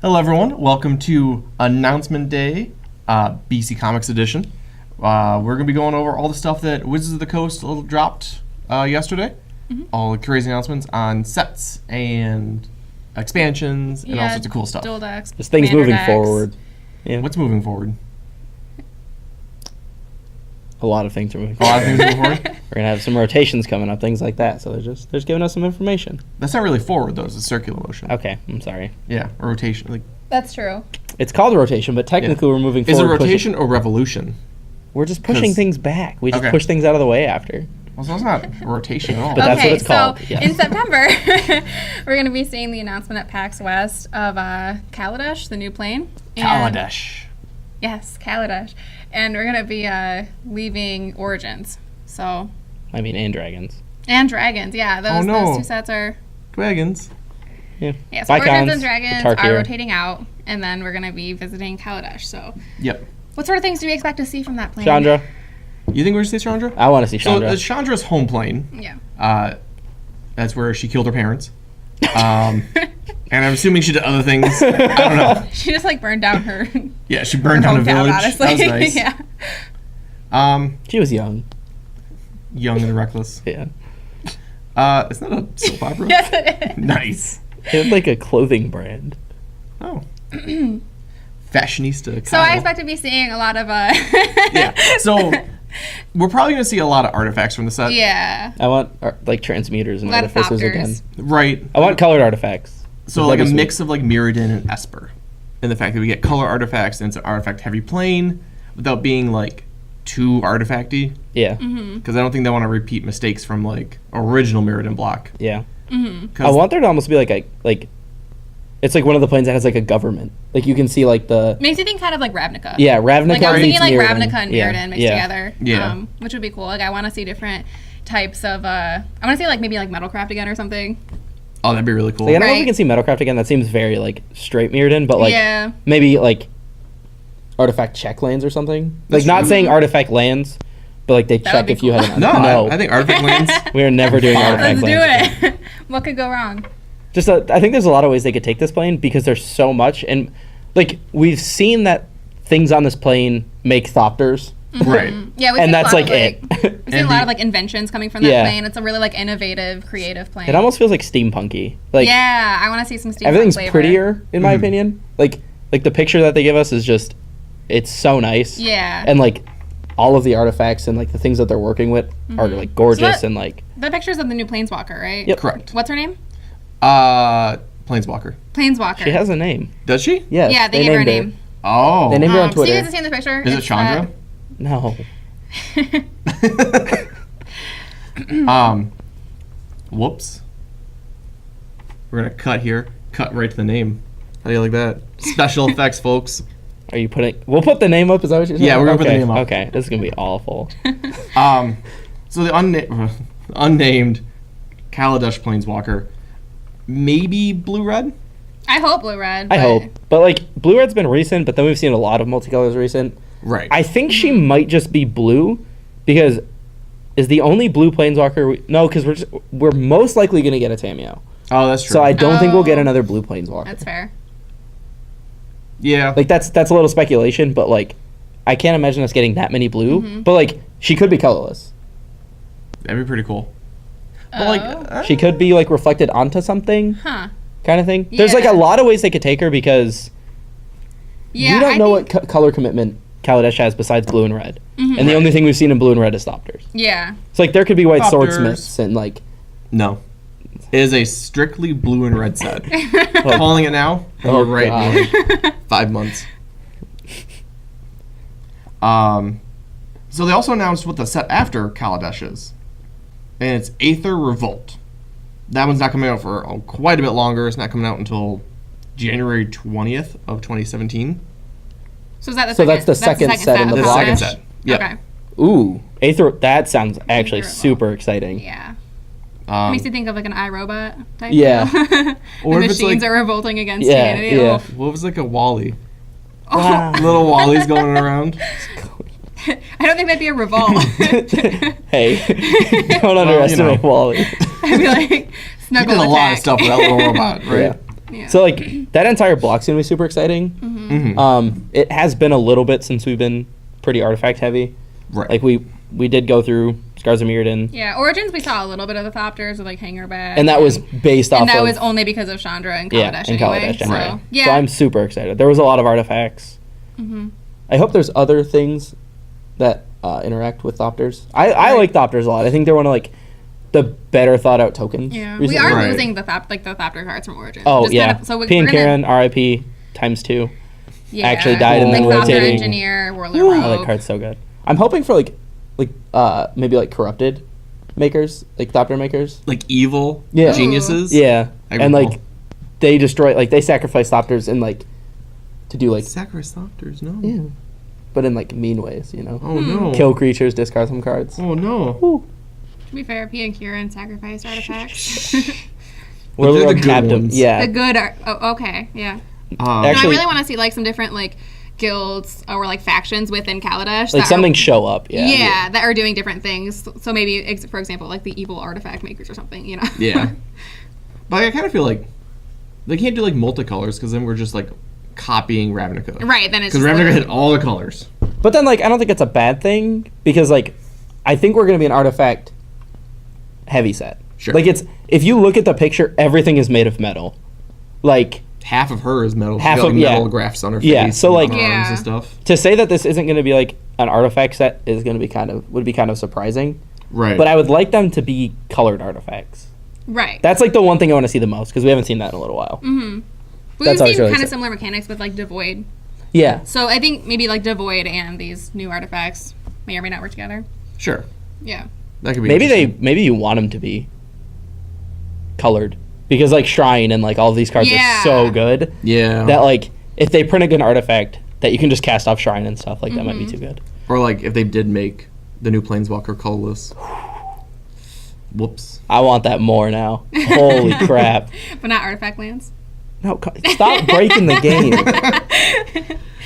Hello, everyone. Welcome to Announcement Day, BC Comix Edition. We're going to be going over all the stuff that Wizards of the Coast dropped yesterday. Mm-hmm. All the crazy announcements on sets and expansions and all sorts of cool stuff. Dual decks, Just things moving forward. Yeah. What's moving forward? A lot of things are moving A lot of things moving forward? We're going to have some rotations coming up, things like that. So they're just giving us some information. That's not really forward, though. It's a circular motion. Okay, I'm sorry. Yeah, a rotation. That's true. It's called a rotation, but technically we're moving forward. Is it rotation or revolution? We're just pushing things back. We just Okay. push things out of the way after. Well, so it's not rotation at all. But that's what it's called. So Yes. in September, we're going to be seeing the announcement at PAX West of Kaladesh, the new plane. And- Kaladesh. Yes, Kaladesh. And we're going to be leaving Origins. So. I mean, and dragons. And dragons, yeah. Those no. those two sets are. Dragons. Yeah. Yes, Viscounts, Origins and dragons Tarkir. are rotating out. And then we're going to be visiting Kaladesh. So. Yep. What sort of things do we expect to see from that plane? Chandra. You think we're going to see Chandra? I want to see Chandra. So, Chandra's home plane. Yeah. That's where she killed her parents. And I'm assuming she did other things. I don't know. She just burned down her. Yeah, she burned down a hometown, village. honestly. That was nice. Yeah. She was young. Young and reckless. Yeah. It's not a soap opera. Yes, it is. Nice. It had like a clothing brand. Oh. Fashionista. So I Kyle. expect to be seeing a lot of Yeah. So we're probably going to see a lot of artifacts from the set. Yeah. I want like transmuters and A lot of artificers again. Thopters. Right. I want colored artifacts. So like a mix of like Mirrodin and Esper. And the fact that we get color artifacts and it's an artifact heavy plane without being like too artifacty. Yeah. Because I don't think they want to repeat mistakes from like original Mirrodin block. Yeah. Mm-hmm. I want there to almost be like it's like one of the planes that has like a government. Like you can see like the Makes you think kind of like Ravnica. yeah Ravnica. Like I was thinking meets like Mirrodin. Ravnica and Mirrodin mixed together. Yeah. Which would be cool. Like I want to see different types of I want to see like maybe like Metalcraft again or something. Oh, that'd be really cool. Like, I don't know if we Right. can see Metalcraft again. That seems very like straight Mirrodin, but like Yeah. maybe like artifact check lands or something. That's Like not true. saying artifact lands, but like they That check would be if you cool. had an No, I think artifact lands. we are never doing Fine. artifact Let's do lands. it. What could go wrong? Just I think there's a lot of ways they could take this plane because there's so much, and like we've seen that things on this plane make Thopters. Right. Yeah, we've And seen that's a lot like of, it. We've seen And a lot the- of like inventions coming from that Yeah. plane. It's a really like innovative, creative plane. It almost feels like steampunky. Like yeah, I want to see some steampunk everything's flavor. prettier in my opinion. Like the picture that they give us is just it's so nice. Yeah. And like all of the artifacts and like the things that they're working with are like gorgeous that- and like The pictures of the new Planeswalker, right? Yep. Correct. What's her name? Planeswalker. Planeswalker. she has a name. Does she? Yes, Yeah, they gave her a named name. Oh. They named her on So you Twitter. guys have seen the picture? Is it It's, Chandra? No. Whoops. We're gonna cut here. Cut right to the name. How do you like that? Special effects, folks. Are you putting? We'll put the name up. Is that what you're saying? Yeah, we're gonna put the Okay, name up. Okay, this is gonna be awful. So the unnamed Kaladesh Planeswalker, maybe blue-red? I hope blue red. I hope, but like blue red's been recent, but then we've seen a lot of multicolors recent. Right. I think she might just be blue, because is the only blue planeswalker? No, because we're most likely gonna get a Tameo. Oh, that's true. So I don't think we'll get Oh. another blue planeswalker. That's fair. Yeah. Like that's a little speculation, but like I can't imagine us getting that many blue. But like she could be colorless. That'd be pretty cool. But Oh. like, She could be like reflected onto something, Huh. kind of thing. There's like Yeah. a lot of ways they could take her because Yeah. we don't I know think, what color commitment Kaladesh has besides blue and red. And the only thing we've seen in blue and red is Thopters. Yeah. So like there could be white Thopters. swordsmiths and like no. It is a strictly blue and red set. Calling it now. Oh, We're right God. now. 5 months. So they also announced what the set after Kaladesh is. And it's Aether Revolt. That one's not coming out for quite a bit longer. It's not coming out until January 20th of 2017. So is that the So second? that's the second set in of the The block. second Kaladesh? set. Yep. Okay. ooh, Aether. That sounds actually Aether Revolt. super exciting. Yeah. Um, Makes you think of like an iRobot type. Yeah. Deal. Or The if it's machines like- are revolting against Yeah, humanity. yeah. what was like a Wally? Wow. Little Wally's going around. I don't think that'd be a revolt. Hey, don't underestimate Wally. I'd be like He snuggle did a lot of attack. stuff with that little robot, right? Yeah. Yeah. So like that entire block's gonna be super exciting. It has been a little bit since we've been pretty artifact heavy. Right. Like we did go through Scars of Mirrodin. Yeah, Origins we saw a little bit of the Thopters with like Hanger Bag. And that was based off and that of, was only because of Chandra and yeah, Kaladesh and anyway. Kaladesh anyway. So, yeah. So I'm super excited. There was a lot of artifacts. I hope there's other things that interact with Thopters. I like Thopters a lot. I think they're one of like the better thought out tokens. Yeah, recently. we are Right. losing the Thopter cards from Origins. Oh Just yeah. kind of, so P and we're gonna- Karen, RIP ×2. yeah, actually died and then like Thopter rotating. Engineer, Whirler Oh, Rogue. that card's so good. I'm hoping for like maybe like corrupted makers, like Thopter makers. Like evil Yeah. geniuses. Yeah, I and recall. like they destroy, like they sacrifice Thopters in like to do like Sacrifice Thopters, no. yeah, but in like mean ways, you know. Oh no. Kill creatures, discard some cards. Oh no. Woo. To be fair, P and Kieran sacrificed artifacts. We're they're the like good captain. ones. Yeah, The good are. Oh, okay, yeah. No, I Actually- really want to see like some different like guilds or like factions within Kaladesh. like that something Are, show up. Yeah. yeah, that are doing different things. So maybe, for example, like the evil artifact makers or something. You know. Yeah. But I kind of feel like they can't do like multicolors because then we're just like copying Ravnica. Right. Then it's Because just Ravnica like- hit all the colors. But then like I don't think it's a bad thing because like I think we're gonna be an artifact heavy set. Sure. Like it's if you look at the picture, everything is made of metal. Like Half of her is metal. Half She's got, of- like, yeah. metal graphs on her face. Yeah, so, and like- on her arms Yeah. and stuff. to say that this isn't going to be like an artifact set is going to be would be kind of surprising. Right. But I would like them to be colored artifacts. Right. That's like the one thing I want to see the most because we haven't seen that in a little while. We've that's always seen really kind of exciting. similar mechanics with like Devoid. Yeah, So I think maybe like Devoid and these new artifacts may or may not work together. Sure. Yeah. That could be maybe you want them to be colored because like Shrine and like all of these cards Yeah. are so good Yeah. that like if they print a good artifact that you can just cast off Shrine and stuff like that might be too good. Or like if they did make the new Planeswalker colorless. Whoops. I want that more now. Holy crap! But not artifact lands. No, stop breaking the game.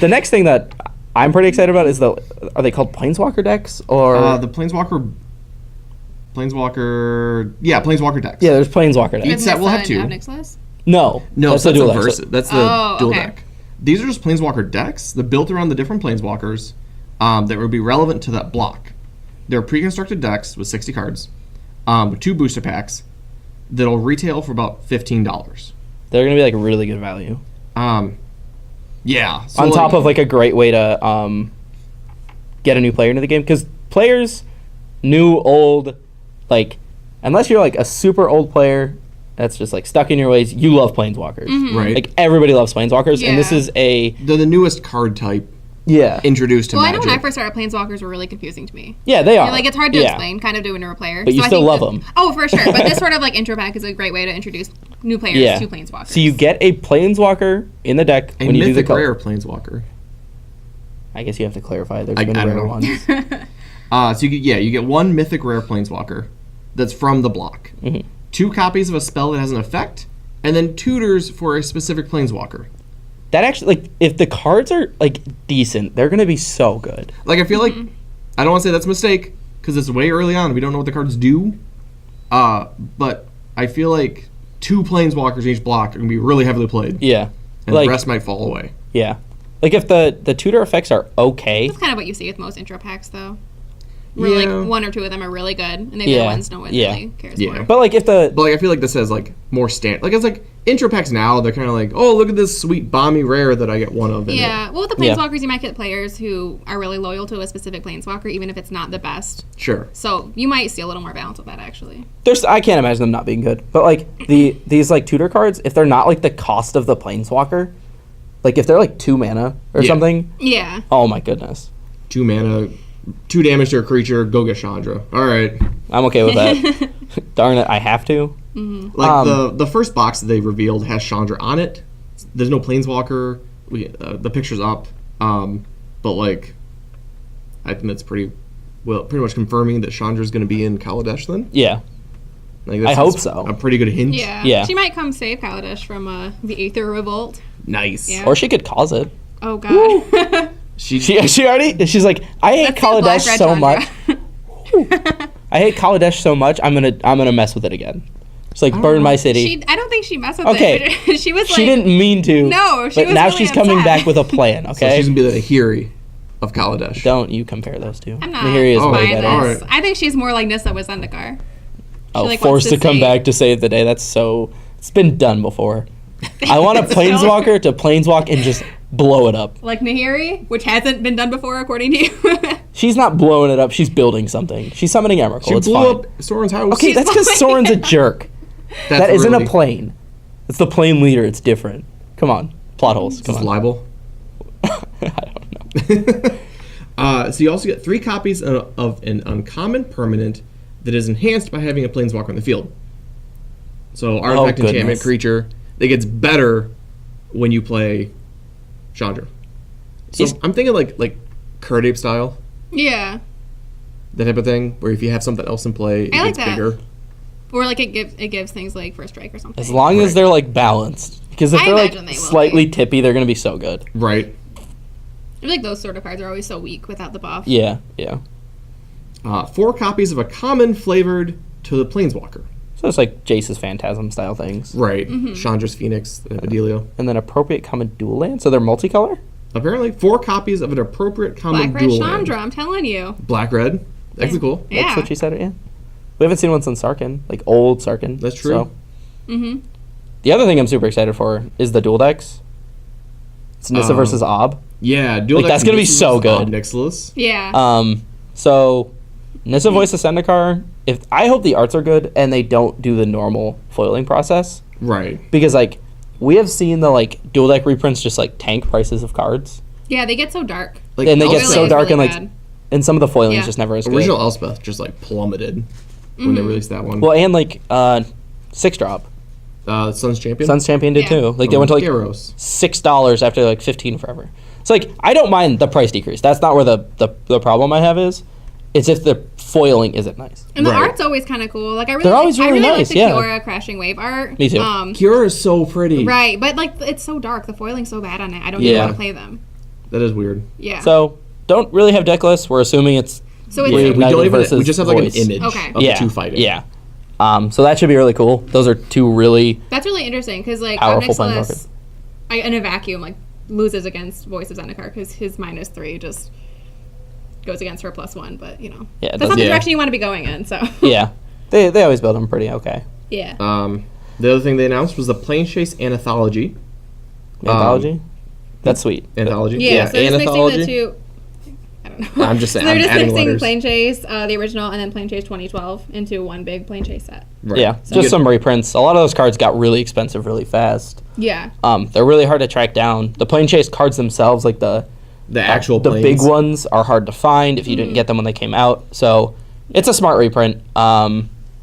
The next thing that I'm pretty excited about is are they called Planeswalker decks or The Planeswalker decks. yeah, there's Planeswalker decks. Each set will have two. Nixless? No, No, that's so the that's dual the deck. verse. That's the Oh, dual okay. deck. These are just Planeswalker decks. They're built around the different Planeswalkers that would be relevant to that block. They're pre-constructed decks with 60 cards, with 2 booster packs that'll retail for about $15. They're gonna be like really good value Yeah. So on top of like a great way to get a new player into the game because players, new, old, like unless you're like a super old player that's just like stuck in your ways, you love Planeswalkers. right. Like everybody loves Planeswalkers, and this Yeah. is a They're the newest card type yeah, introduced to Well, I Magic. know when I first started, Planeswalkers were really confusing to me. yeah, they are. Yeah, like it's hard to Yeah. explain, kind of to a newer player. But you I still think love that- them. Oh, for sure. But this sort of like intro pack is a great way to introduce new players Yeah. to Planeswalkers. So you get a Planeswalker in the deck a when you do the mythic color. rare Planeswalker. I guess you have to clarify. There's I been don't rare know. ones. So you get 1 mythic rare Planeswalker that's from the block. 2 copies of a spell that has an effect, and then tutors for a specific Planeswalker. That actually, like, if the cards are like decent, they're gonna be so good. Like I feel like I don't want to say that's a mistake because it's way early on. We don't know what the cards do. But I feel like 2 Planeswalkers in each block are gonna be really heavily played, Yeah, and like the rest might fall away. yeah, like if the tutor effects are okay, That's kind of what you see with most intro packs, though. Where Yeah. like 1 or 2 of them are really good, and the Yeah. other ones no one Yeah. really cares Yeah. for. but like if the But like I feel like this has like more like it's like intro packs now. They're kind of like, oh, look at this sweet bomby rare that I get 1 of. In it. Yeah, well, with the Yeah. Planeswalkers, you might get players who are really loyal to a specific Planeswalker, even if it's not the best. Sure. So you might see a little more balance with that, actually. there's I can't imagine them not being good. But like these like tutor cards, if they're not like the cost of the Planeswalker, like if they're like 2 mana or Yeah. something, Yeah. oh my goodness, 2 mana, 2 damage to a creature. Go get Chandra. All right. I'm okay with that. Darn it, I have to. Like the first box that they revealed has Chandra on it. There's no Planeswalker. The picture's up, but like, I think that's pretty much confirming that Chandra's going to be in Kaladesh then. Yeah, Like, I hope so. A pretty good hint. Yeah. Yeah. She might come save Kaladesh from the Aether Revolt. Nice. Yeah. or she could cause it. Oh, God. She's like, I hate Let's see Black Kaladesh Red so Chandra. much. I hate Kaladesh so much. I'm gonna mess with it again. She's like, burn my city. I don't think she messed with Okay. it. She was like, She didn't mean to. No, she but was now really she's coming upset. back with a plan, So okay? she's gonna be the Hiri of Kaladesh. Don't you compare those two. I'm not Mihiri is way buying better. this. Alright. I think she's more like Nissa with Zendikar. Oh, like, forced wants to to come save. back to save the day. That's so... It's been done before. I want a Planeswalker to Planeswalk and just blow it up. Like Nahiri, which hasn't been done before according to you. She's not blowing it up. She's building something. She's summoning Emrakul. She It's blew fine. up Soren's house. Okay, that's because Soren's a jerk. That's That isn't really, a plane. It's the plane leader. It's different. Come on. Plot holes. Is Come this on. libel? I don't know. So you also get 3 copies of an uncommon permanent that is enhanced by having a planeswalker in the field. So artifact, enchantment, goodness. creature that gets better when you play Chandra. So Is- I'm thinking like Kurdape style, Yeah. that type of thing, where if you have something else in play, it I like gets that. bigger. Or like it gives things like first strike or something. As long as Right. they're like balanced. Because if I they're like imagine they will slightly be. tippy, they're going to be so good. Right. I feel like those sort of cards are always so weak without the buff. Yeah, yeah. 4 copies of a common flavored to the planeswalker. So it's like Jace's Phantasm style things. Right. Chandra's Phoenix, Adelio. And then appropriate common dual land. So they're multicolor? Apparently, 4 copies of an appropriate common Black Red dual Chandra, land. I'm telling you. Black red. That's cool. Yeah. That's what she said, yeah. We haven't seen one since Sarkin, like old Sarkin. That's true. So. Mm-hmm. The other thing I'm super excited for is the dual decks. It's Nissa versus Ob. Yeah, dual Like, deck that's gonna be Nixilus, so good. Nixilus. Yeah. So Nissa Voice of Zendikar, if I hope the arts are good and they don't do the normal foiling process. Right. Because like we have seen the like dual deck reprints just like tank prices of cards. Yeah, they get so dark. Like And they get Foiling so is dark really and like bad. and some of the foiling is Yeah. just never as good. Original Elspeth just like plummeted when they released that one. Well, and like 6-drop. Sun's Champion. Sun's Champion did Yeah. too. Like they went to like Gyros. $6 after like 15 forever. So like I don't mind the price decrease. That's not where the problem I have is. It's if the foiling isn't nice. And the Right. art's always kind of cool. Like I really, They're always I really really nice, like the yeah. Kiora Crashing Wave art. Me too. Kiora is so pretty. Right, but like it's so dark. The foiling's so bad on it. I don't even Yeah. want to play them. That is weird. Yeah. So don't really have deck lists. We're assuming it's So it's Yeah, We United don't even. versus We just have like Voice. an image Okay. of yeah, the 2 fighting. Yeah. So that should be really cool. Those are 2 really that's really interesting because like Powerful Omnixilus, in a vacuum, like loses against Voice of Zendikar because his -3 just goes against her +1. But you know, Yeah, it that's not doesn't- the Yeah. direction you want to be going in. So yeah. They always build them pretty okay. yeah. The other thing they announced was the Planechase Anthology. Anthology. That's sweet. Anthology. Yeah, so they're just mixing Anthology. the two. I don't know. I'm just saying, So they're I'm just adding mixing letters. Plane Chase, the original, and then Plane Chase 2012 into one big Plane Chase set. Right. Yeah, You just get- some reprints. A lot of those cards got really expensive really fast. Yeah. They're really hard to track down. The Plane Chase cards themselves, like the actual the planes. big ones, are hard to find if you didn't get them when they came out. So it's a smart reprint.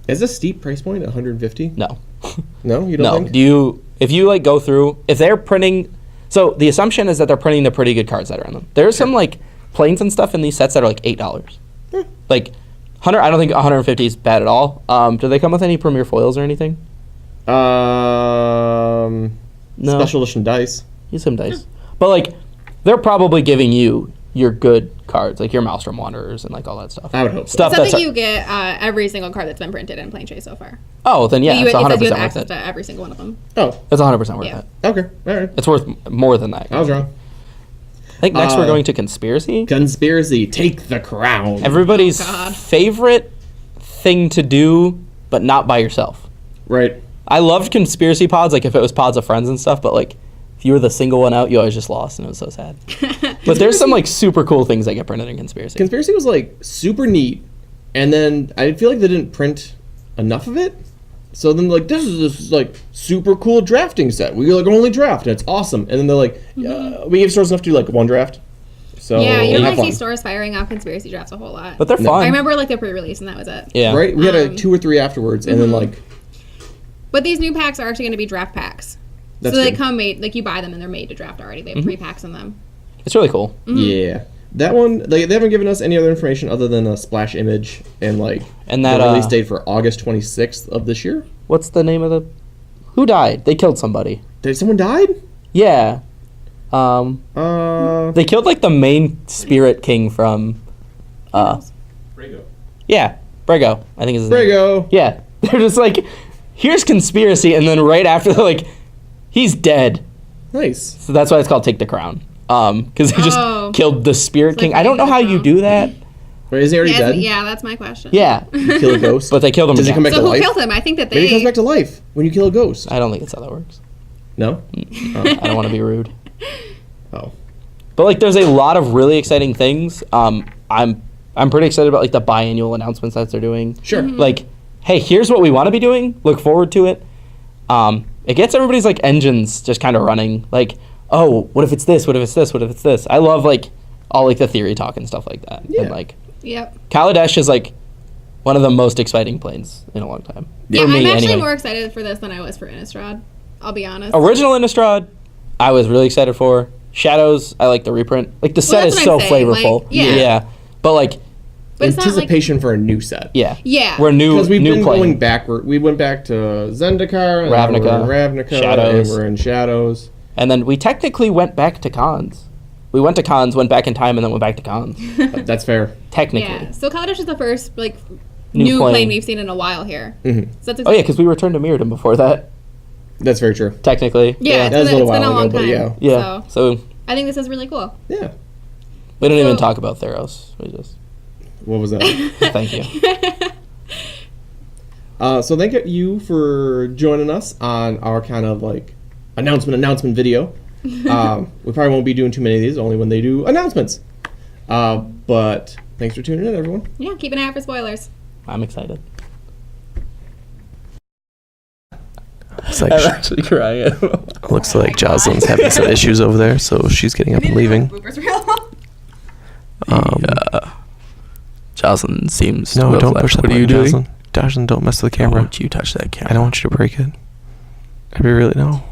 Is a steep price point 150? No, No, you don't no. think? Do you? If you like go through, if they're printing, so the assumption is that they're printing the pretty good cards that are in them. There's some like planes and stuff in these sets that are like $8. Like 100. I don't think 150 is bad at all. Do they come with any premier foils or anything? No. Special edition dice. Use some dice. But like, they're probably giving you your good cards, like your Maelstrom Wanderers and like all that stuff. I would hope so. Stuff Except that's that you get every single card that's been printed in Plane Chase so far. oh, then yeah, you, it's it 100% says you have worth access it. to every single one of them. Oh, It's 100% worth Yeah. it. okay. All right. It's worth more than that. I was wrong. I think next we're going to conspiracy. Conspiracy, take the crown. Everybody's Oh, God. favorite thing to do, but not by yourself. Right. I loved conspiracy pods, like if it was pods of friends and stuff, but like if you were the single one out, you always just lost, and it was so sad. But there's some like super cool things that get printed in conspiracy. Conspiracy was like super neat, and then I feel like they didn't print enough of it. So then like this is this like super cool drafting set. We like only draft, and it's awesome. And then they're like, we gave stores enough to do like one draft. So Yeah, you have don't really fun. see stores firing off conspiracy drafts a whole lot. But they're No. fun. I remember like the pre-release and that was it. Yeah. Right? We had 2 or 3 afterwards, and then like But these new packs are actually going to be draft packs. That's so they good. come made, like you buy them and they're made to draft already. They have 3 packs in them. It's really cool. yeah. That one, they haven't given us any other information other than a splash image and like And that, the release date for August 26th of this year. What's the name of the? Who died? They killed somebody. Did someone died? Yeah. Uh, They killed like the main spirit king from. Brago. Yeah, Brago. I think is his name. Brago. Yeah, they're just like, here's conspiracy, and then right after, like, he's dead. Nice. So that's why it's called Take the Crown. Because they just killed the Spirit It's King. like I don't know how taking the you crown. do that. Wait, is he already dead? Yeah, that's my question. Yeah. You kill a ghost? But they killed him Does he again. come back So to who life? killed him? I think that they. Maybe he comes back to life when you kill a ghost. I don't think it's how that works. No? I don't want to be rude. Oh. But, like, there's a lot of really exciting things. I'm pretty excited about, like, the biannual announcements that they're doing. Sure. Like, hey, here's what we want to be doing. Look forward to it. It gets everybody's, like, engines just kind of running. Like, oh, what if it's this? What if it's this? What if it's this? I love, like, all, like, the theory talk and stuff like that. Yeah. And, like, Yep. Kaladesh is, like, one of the most exciting planes in a long time. Yeah, For me, I'm actually anyway. more excited for this than I was for Innistrad. I'll be honest. Original Innistrad, I was really excited for. Shadows, I like the reprint. Like, the set that's is what so I'm saying, flavorful. like, yeah. But, like, But it's not like. Anticipation for a new set. yeah. Yeah. We're new, Because we've new been plane. going backward. We went back to Zendikar, and Ravnica, now we're in Ravnica, Shadows. and we're in Shadows. And then we technically went back to cons. We went to cons, went back in time, and then went back to cons. That's fair. Technically. Yeah. So Kaladesh is the first like New new plane. plane we've seen in a while here. Mhm. So that's Oh, yeah, because we returned to Mirrodin before that, That's very true. technically. yeah, that was a it's little been a while long ago, but time. yeah. Yeah. So So I think this is really cool. Yeah. we didn't even So- talk about Theros. We just What was that? thank you. So thank you for joining us on our kind of like announcement video. We probably won't be doing too many of these, only when they do announcements. But thanks for tuning in, everyone. Yeah, keep an eye out for spoilers. I'm excited. It's like I'm actually crying. looks like Jocelyn's having some issues over there, so she's getting up and leaving. Jocelyn seems to No, have don't left. push that What are you button, doing? Jocelyn. Jocelyn, don't mess with the Why camera. won't you touch that camera? I don't want you to break it. I'd be really no.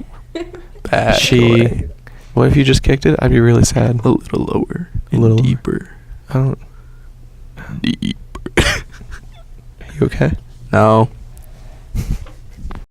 Back She. away. What if you just kicked it? I'd be really sad. A little lower. A little lower. deeper. I don't. Deeper. Are you okay? No.